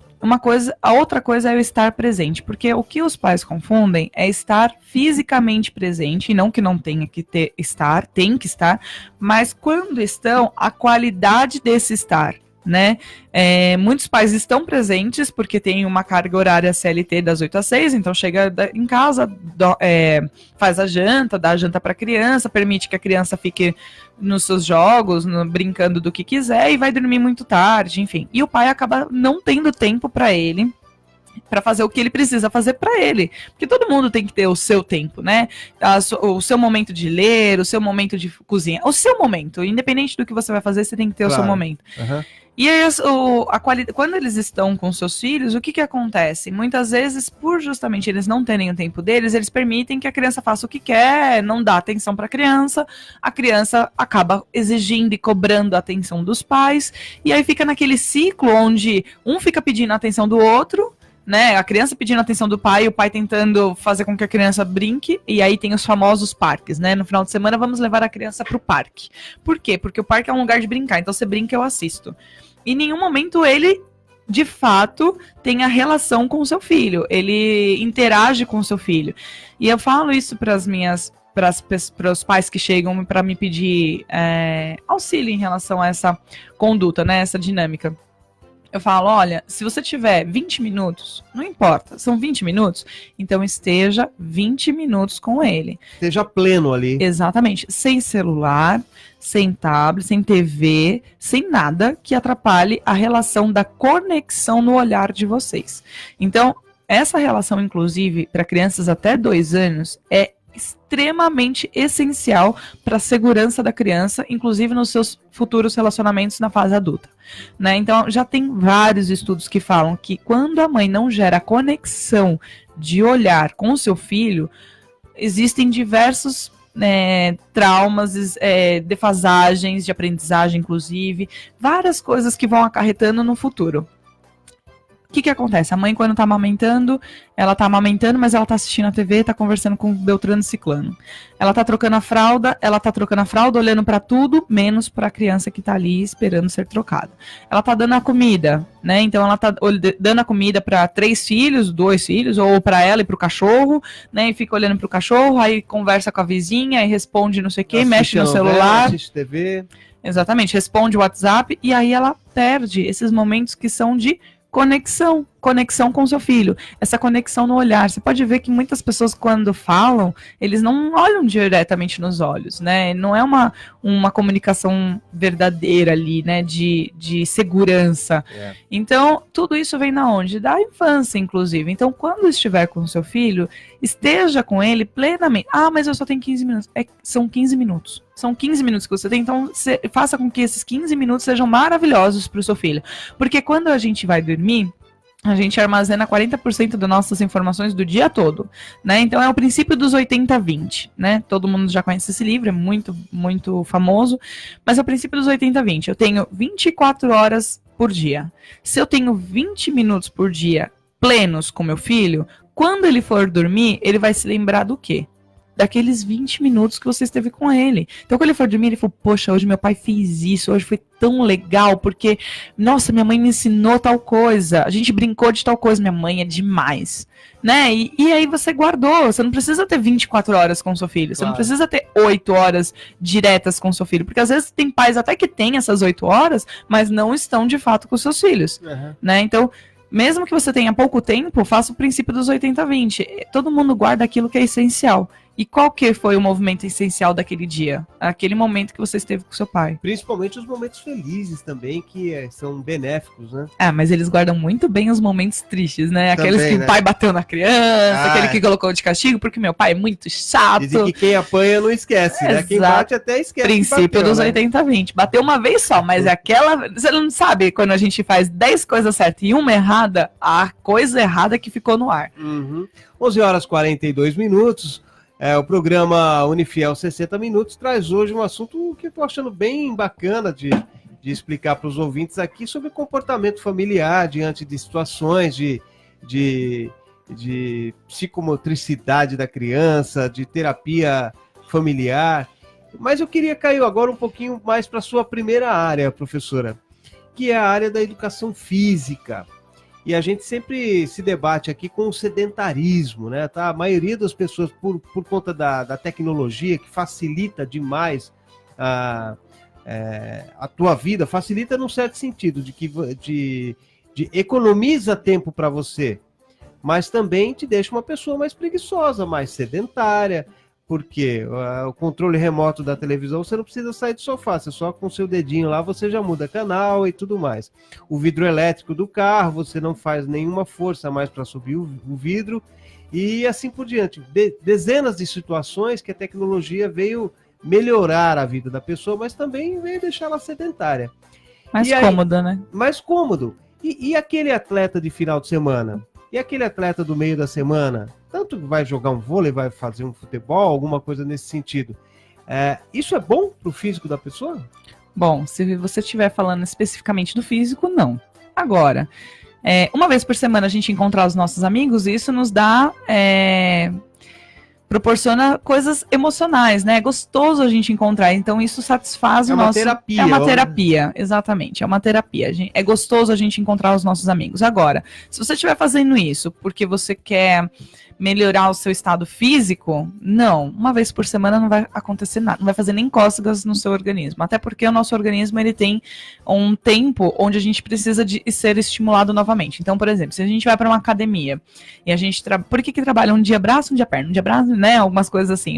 a outra coisa é eu estar presente, porque o que os pais confundem é estar fisicamente presente, e não que não tenha que tem que estar, mas quando estão, a qualidade desse estar, né? Muitos pais estão presentes porque tem uma carga horária CLT das 8 às 6, então chega em casa, faz a janta, dá a janta para a criança, permite que a criança fique nos seus jogos, brincando do que quiser, e vai dormir muito tarde, enfim. E o pai acaba não tendo tempo para ele, para fazer o que ele precisa fazer para ele, porque todo mundo tem que ter o seu tempo, né? O seu momento de ler, o seu momento de cozinhar, o seu momento, independente do que você vai fazer, você tem que ter o seu momento. Uhum. E aí, quando eles estão com seus filhos, o que acontece? Muitas vezes, por justamente eles não terem o tempo deles, eles permitem que a criança faça o que quer, não dá atenção para a criança acaba exigindo e cobrando a atenção dos pais, e aí fica naquele ciclo onde um fica pedindo a atenção do outro, né? A criança pedindo a atenção do pai, o pai tentando fazer com que a criança brinque, e aí tem os famosos parques, né? No final de semana vamos levar a criança pro parque. Por quê? Porque o parque é um lugar de brincar, então você brinca, eu assisto. Em nenhum momento ele, de fato, tem a relação com o seu filho, ele interage com o seu filho. E eu falo isso para os pais que chegam para me pedir auxílio em relação a essa conduta, né? Essa dinâmica. Eu falo, olha, se você tiver 20 minutos, não importa, são 20 minutos, então esteja 20 minutos com ele. Esteja pleno ali. Exatamente, sem celular, sem tablet, sem TV, sem nada que atrapalhe a relação da conexão no olhar de vocês. Então, essa relação, inclusive, para crianças até 2 anos, é extremamente essencial para a segurança da criança, inclusive nos seus futuros relacionamentos na fase adulta, né? Então, já tem vários estudos que falam que quando a mãe não gera conexão de olhar com o seu filho, existem diversos traumas, defasagens de aprendizagem, inclusive, várias coisas que vão acarretando no futuro. O que acontece? A mãe, quando tá amamentando, mas ela tá assistindo a TV, tá conversando com Beltrano e Ciclano. Ela tá trocando a fralda, olhando pra tudo, menos pra criança que tá ali esperando ser trocada. Ela tá dando a comida, né? Então ela tá dando a comida pra 3 filhos, 2 filhos, ou pra ela e pro cachorro, né? E fica olhando pro cachorro, aí conversa com a vizinha, aí responde não sei o que, mexe no celular. Assiste TV. Exatamente, responde o WhatsApp, e aí ela perde esses momentos que são de conexão conexão com o seu filho, essa conexão no olhar. Você pode ver que muitas pessoas, quando falam, eles não olham diretamente nos olhos, né? Não é uma comunicação verdadeira ali, né? De segurança. Então, tudo isso vem da onde? Da infância, inclusive. Então, quando estiver com o seu filho, esteja com ele plenamente. Ah, mas eu só tenho 15 minutos. São 15 minutos. São 15 minutos que você tem, então faça com que esses 15 minutos sejam maravilhosos para o seu filho. Porque quando a gente vai dormir, a gente armazena 40% das nossas informações do dia todo, né? Então é o princípio dos 80-20, né? Todo mundo já conhece esse livro, é muito, muito famoso, mas é o princípio dos 80-20. Eu tenho 24 horas por dia. Se eu tenho 20 minutos por dia plenos com meu filho, quando ele for dormir, ele vai se lembrar do quê? Daqueles 20 minutos que você esteve com ele. Então, quando ele for dormir, ele falou, poxa, hoje meu pai fez isso, hoje foi tão legal, porque, nossa, minha mãe me ensinou tal coisa, a gente brincou de tal coisa, minha mãe é demais, né? E aí você guardou, você não precisa ter 24 horas com seu filho, você não precisa ter 8 horas diretas com seu filho, porque às vezes tem pais até que têm essas 8 horas, mas não estão de fato com seus filhos, né? Então, mesmo que você tenha pouco tempo, faça o princípio dos 80-20. Todo mundo guarda aquilo que é essencial. E qual que foi o movimento essencial daquele dia? Aquele momento que você esteve com seu pai. Principalmente os momentos felizes também, que são benéficos, né? Ah, mas eles guardam muito bem os momentos tristes, né? Aqueles Também, que né? o pai bateu na criança, aquele que colocou de castigo, porque meu pai é muito chato. Dizem que quem apanha não esquece, né? Quem bate até esquece. Princípio dos 80-20. Bateu uma vez só, mas é aquela... Você não sabe, quando a gente faz 10 coisas certas e uma errada, a coisa errada que ficou no ar. 11 horas e 42 minutos. O programa Unifiel 60 Minutos traz hoje um assunto que eu estou achando bem bacana de explicar para os ouvintes aqui sobre comportamento familiar diante de situações de psicomotricidade da criança, de terapia familiar. Mas eu queria cair agora um pouquinho mais para a sua primeira área, professora, que é a área da educação física. E a gente sempre se debate aqui com o sedentarismo, né? Tá? A maioria das pessoas, por conta da tecnologia, que facilita demais a tua vida, facilita num certo sentido, de economiza tempo para você, mas também te deixa uma pessoa mais preguiçosa, mais sedentária, porque o controle remoto da televisão, você não precisa sair do sofá, você só com o seu dedinho lá, você já muda canal e tudo mais. O vidro elétrico do carro, você não faz nenhuma força mais para subir o vidro, e assim por diante. Dezenas de situações que a tecnologia veio melhorar a vida da pessoa, mas também veio deixá-la sedentária. Mais cômoda, né? Mais cômodo. E aquele atleta de final de semana? E aquele atleta do meio da semana? Tanto vai jogar um vôlei, vai fazer um futebol, alguma coisa nesse sentido. Isso é bom para o físico da pessoa? Bom, se você estiver falando especificamente do físico, não. Agora, uma vez por semana a gente encontrar os nossos amigos, isso nos dá... proporciona coisas emocionais, né? É gostoso a gente encontrar, então isso satisfaz o nosso... Terapia. É uma terapia, exatamente, é uma terapia. É gostoso a gente encontrar os nossos amigos. Agora, se você estiver fazendo isso porque você quer melhorar o seu estado físico, não. Uma vez por semana não vai acontecer nada, não vai fazer nem cócegas no seu organismo. Até porque o nosso organismo, ele tem um tempo onde a gente precisa de ser estimulado novamente. Então, por exemplo, se a gente vai para uma academia e a gente... Por que trabalha um dia braço, um dia perna? Um dia braço, né? Algumas coisas assim.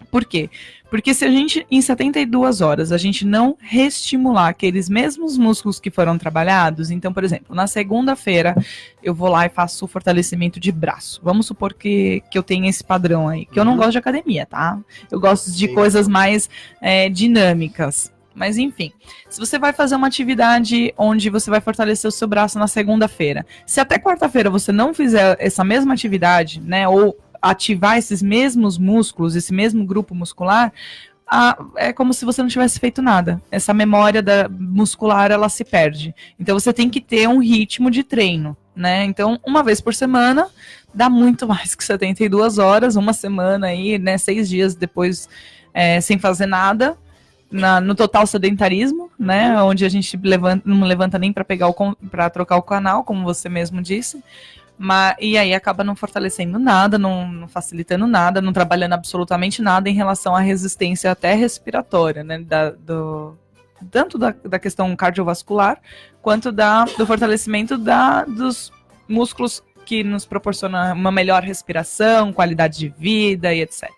Por quê? Porque se a gente, em 72 horas, a gente não reestimular aqueles mesmos músculos que foram trabalhados, então, por exemplo, na segunda-feira eu vou lá e faço o fortalecimento de braço. Vamos supor que eu tenha esse padrão aí, que eu não gosto de academia, tá? Eu gosto de coisas mais dinâmicas. Mas enfim, se você vai fazer uma atividade onde você vai fortalecer o seu braço na segunda-feira, se até quarta-feira você não fizer essa mesma atividade, né, ou ativar esses mesmos músculos, esse mesmo grupo muscular, é como se você não tivesse feito nada. Essa memória muscular, ela se perde. Então você tem que ter um ritmo de treino, né? Então, uma vez por semana, dá muito mais que 72 horas, uma semana aí, né, 6 dias depois, sem fazer nada, no total sedentarismo, né, onde a gente não levanta nem para trocar o canal, como você mesmo disse. E aí acaba não fortalecendo nada, não facilitando nada, não trabalhando absolutamente nada em relação à resistência até respiratória, né, tanto da questão cardiovascular, quanto do fortalecimento dos músculos que nos proporciona uma melhor respiração, qualidade de vida e etc.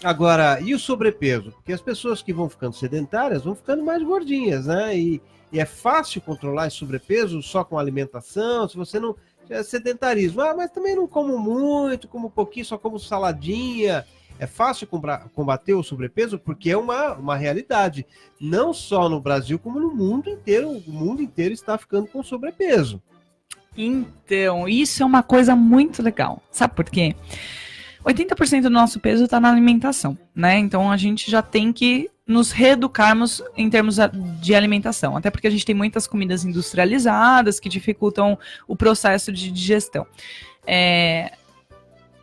Agora, e o sobrepeso? Porque as pessoas que vão ficando sedentárias vão ficando mais gordinhas, né? E é fácil controlar esse sobrepeso só com alimentação, se você não... É sedentarismo. Mas também não como muito, como pouquinho, só como saladinha. É fácil combater o sobrepeso porque é uma realidade. Não só no Brasil, como no mundo inteiro. O mundo inteiro está ficando com sobrepeso. Então, isso é uma coisa muito legal. Sabe por quê? 80% do nosso peso está na alimentação, né? Então, a gente já tem que nos reeducarmos em termos de alimentação. Até porque a gente tem muitas comidas industrializadas que dificultam o processo de digestão.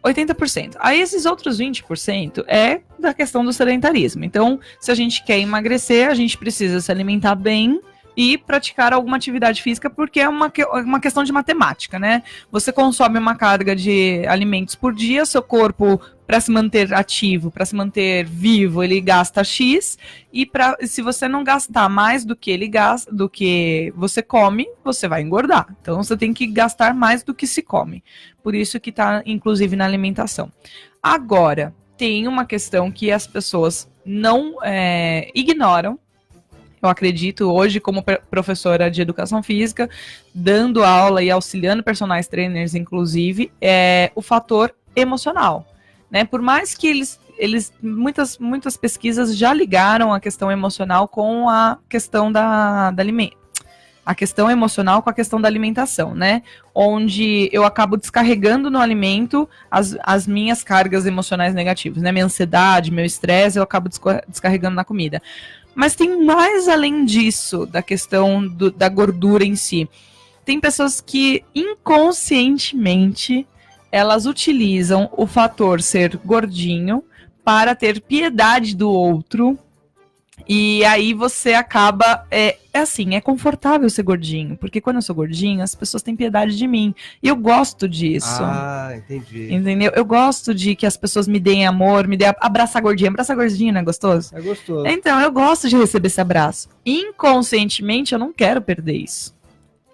80%. Aí, esses outros 20% é da questão do sedentarismo. Então, se a gente quer emagrecer, a gente precisa se alimentar bem e praticar alguma atividade física, porque é uma questão de matemática, né? Você consome uma carga de alimentos por dia, seu corpo, para se manter ativo, para se manter vivo, ele gasta X, e se você não gastar mais do que ele gasta, do que você come, você vai engordar. Então você tem que gastar mais do que se come. Por isso que está, inclusive, na alimentação. Agora, tem uma questão que as pessoas não ignoram. Eu acredito hoje, como professora de educação física, dando aula e auxiliando personagens trainers, inclusive, o fator emocional, né? Por mais que muitas pesquisas já ligaram a questão emocional com a questão a questão emocional com a questão da alimentação, né? Onde eu acabo descarregando no alimento as minhas cargas emocionais negativas, né? Minha ansiedade, meu estresse, eu acabo descarregando na comida. Mas tem mais além disso, da questão da gordura em si. Tem pessoas que inconscientemente elas utilizam o fator ser gordinho para ter piedade do outro. E aí você acaba... É confortável ser gordinho. Porque quando eu sou gordinho, as pessoas têm piedade de mim. E eu gosto disso. Entendi. Entendeu? Eu gosto de que as pessoas me deem amor, me deem abraçar gordinho. Abraçar gordinho, não é gostoso? É gostoso. Então, eu gosto de receber esse abraço. Inconscientemente, eu não quero perder isso.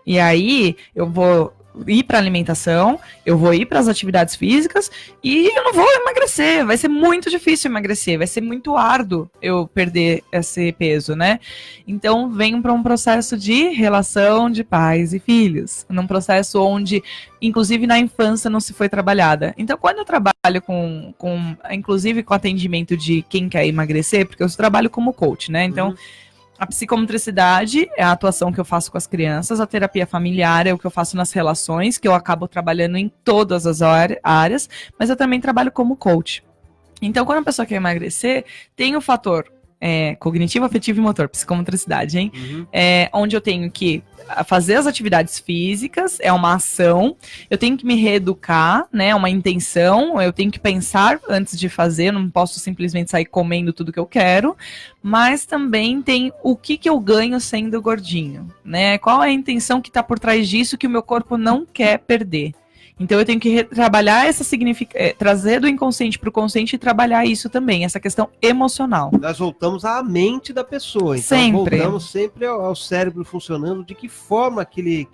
E aí, eu vou ir para alimentação, eu vou ir para as atividades físicas e eu não vou emagrecer. Vai ser muito difícil emagrecer, vai ser muito árduo eu perder esse peso, né? Então, venho para um processo de relação de pais e filhos, num processo onde, inclusive na infância, não se foi trabalhada. Então, quando eu trabalho inclusive com atendimento de quem quer emagrecer, porque eu trabalho como coach, né? Então, a psicomotricidade é a atuação que eu faço com as crianças, a terapia familiar é o que eu faço nas relações, que eu acabo trabalhando em todas as áreas, mas eu também trabalho como coach. Então, quando a pessoa quer emagrecer, tem o fator cognitivo, afetivo e motor, psicomotricidade, hein? Onde eu tenho que fazer as atividades físicas, é uma ação, eu tenho que me reeducar, né? Uma intenção, eu tenho que pensar antes de fazer, não posso simplesmente sair comendo tudo que eu quero, mas também tem o que eu ganho sendo gordinho, né? Qual é a intenção que está por trás disso que o meu corpo não quer perder? Então eu tenho que trabalhar trazer do inconsciente para o consciente e trabalhar isso também, essa questão emocional. Nós voltamos à mente da pessoa, então sempre. Voltamos sempre ao cérebro funcionando, de que forma que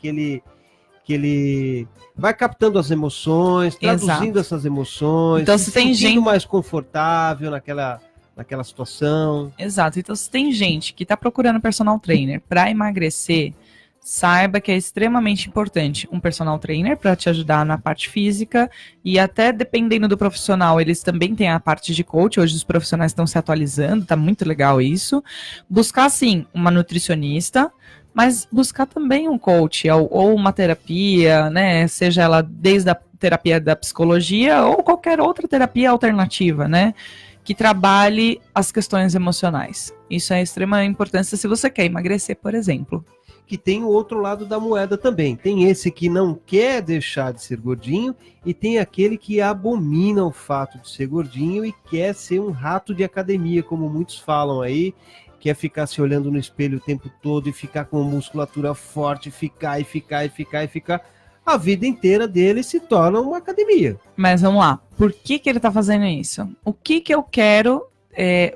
ele vai captando as emoções, traduzindo essas emoções, então, se tem gente mais confortável naquela situação. Exato, então se tem gente que está procurando personal trainer para emagrecer, saiba que é extremamente importante um personal trainer para te ajudar na parte física e até dependendo do profissional, eles também têm a parte de coach, hoje os profissionais estão se atualizando, tá muito legal isso. Buscar, sim, uma nutricionista, mas buscar também um coach ou uma terapia, né, seja ela desde a terapia da psicologia ou qualquer outra terapia alternativa, né, que trabalhe as questões emocionais. Isso é de extrema importância se você quer emagrecer, por exemplo. Que tem o outro lado da moeda também. Tem esse que não quer deixar de ser gordinho e tem aquele que abomina o fato de ser gordinho e quer ser um rato de academia, como muitos falam aí, quer ficar se olhando no espelho o tempo todo e ficar com musculatura forte, ficar. A vida inteira dele se torna uma academia. Mas vamos lá, por que ele está fazendo isso? O que eu quero,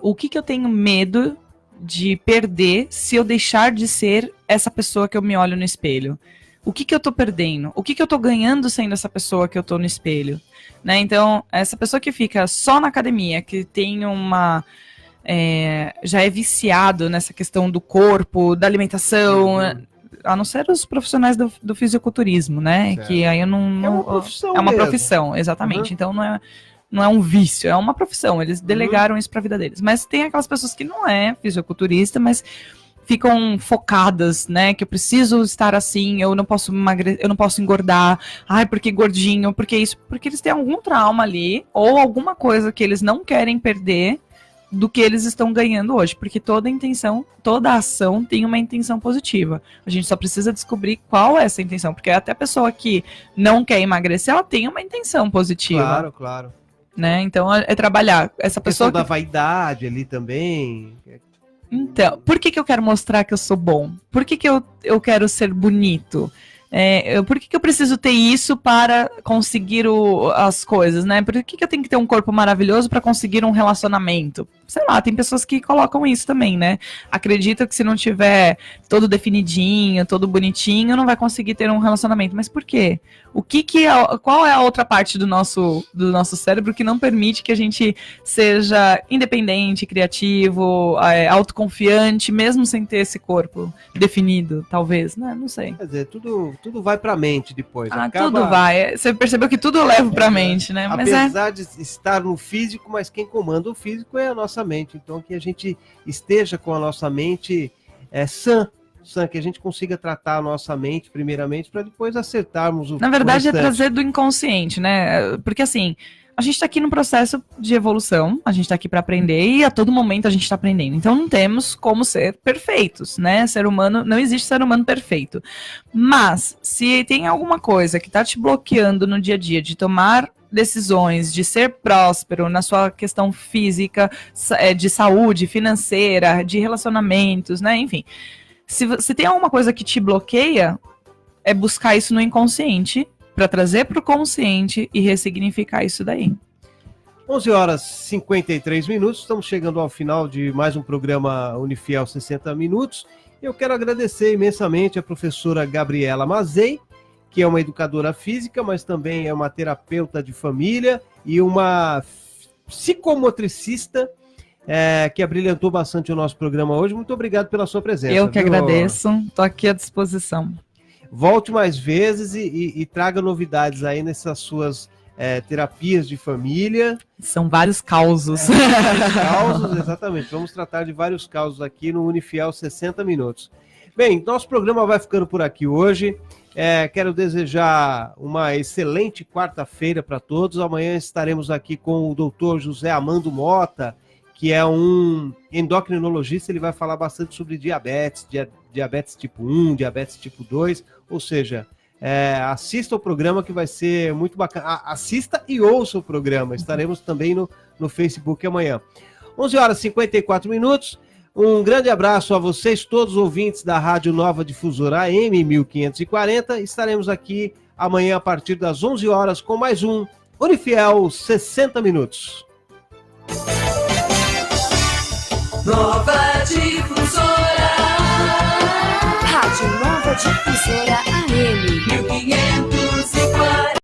o que eu tenho medo de perder se eu deixar de ser essa pessoa que eu me olho no espelho? O que eu tô perdendo? O que eu tô ganhando sendo essa pessoa que eu tô no espelho? Né? Então, essa pessoa que fica só na academia, que tem uma... já é viciado nessa questão do corpo, da alimentação, a não ser os profissionais do fisiculturismo, né? Certo. Que aí eu não... É uma profissão É uma mesmo. profissão, exatamente. Então, não é um vício, é uma profissão. Eles delegaram isso pra vida deles. Mas tem aquelas pessoas que não é fisiculturista, mas ficam focadas, né? Que eu preciso estar assim, eu não posso eu não posso engordar. Ai, porque gordinho, porque isso? Porque eles têm algum trauma ali, ou alguma coisa que eles não querem perder do que eles estão ganhando hoje. Porque toda intenção, toda ação tem uma intenção positiva. A gente só precisa descobrir qual é essa intenção. Porque até a pessoa que não quer emagrecer, ela tem uma intenção positiva. Claro, claro. Né? Então é trabalhar essa A pessoa questão da vaidade ali também. Então, por que eu quero mostrar que eu sou bom? Por que eu quero ser bonito? Por que eu preciso ter isso para conseguir as coisas, né? Por que eu tenho que ter um corpo maravilhoso para conseguir um relacionamento? Sei lá, tem pessoas que colocam isso também, né? Acreditam que se não tiver todo definidinho, todo bonitinho, não vai conseguir ter um relacionamento. Mas por quê? Qual é a outra parte do nosso cérebro que não permite que a gente seja independente, criativo, autoconfiante, mesmo sem ter esse corpo definido, talvez, né? Não sei. Quer dizer, tudo vai pra mente depois. Tudo vai. Você percebeu que tudo leva pra mente, né? Mas apesar de estar no físico, mas quem comanda o físico é a nossa mente. Então, que a gente esteja com a nossa mente sã, que a gente consiga tratar a nossa mente primeiramente para depois acertarmos o na verdade, restante. é trazer do inconsciente, né? Porque assim, a gente tá aqui no processo de evolução, a gente tá aqui para aprender e a todo momento a gente tá aprendendo. Então não temos como ser perfeitos, né? Ser humano, não existe ser humano perfeito. Mas se tem alguma coisa que tá te bloqueando no dia a dia de tomar decisões, de ser próspero na sua questão física, de saúde, financeira, de relacionamentos, né? Enfim, se tem alguma coisa que te bloqueia, é buscar isso no inconsciente para trazer para o consciente e ressignificar isso daí. 11h53, estamos chegando ao final de mais um programa Unifiel 60 Minutos. Eu quero agradecer imensamente a professora Gabriela Mazei, que é uma educadora física, mas também é uma terapeuta de família e uma psicomotricista que abrilhantou bastante o nosso programa hoje. Muito obrigado pela sua presença. Eu que agradeço, estou aqui à disposição. Volte mais vezes e traga novidades aí nessas suas terapias de família. São vários causos. Vários causos, exatamente. Vamos tratar de vários causos aqui no Unifiel 60 Minutos. Bem, nosso programa vai ficando por aqui hoje. Quero desejar uma excelente quarta-feira para todos. Amanhã estaremos aqui com o Dr. José Amando Mota, que é um endocrinologista. Ele vai falar bastante sobre diabetes, diabetes tipo 1, diabetes tipo 2, ou seja, assista o programa que vai ser muito bacana. Assista e ouça o programa. Estaremos também no Facebook amanhã. 11h54. Um grande abraço a vocês, todos os ouvintes da Rádio Nova Difusora AM 1540. Estaremos aqui amanhã a partir das 11 horas com mais um Unifiel 60 Minutos. Nova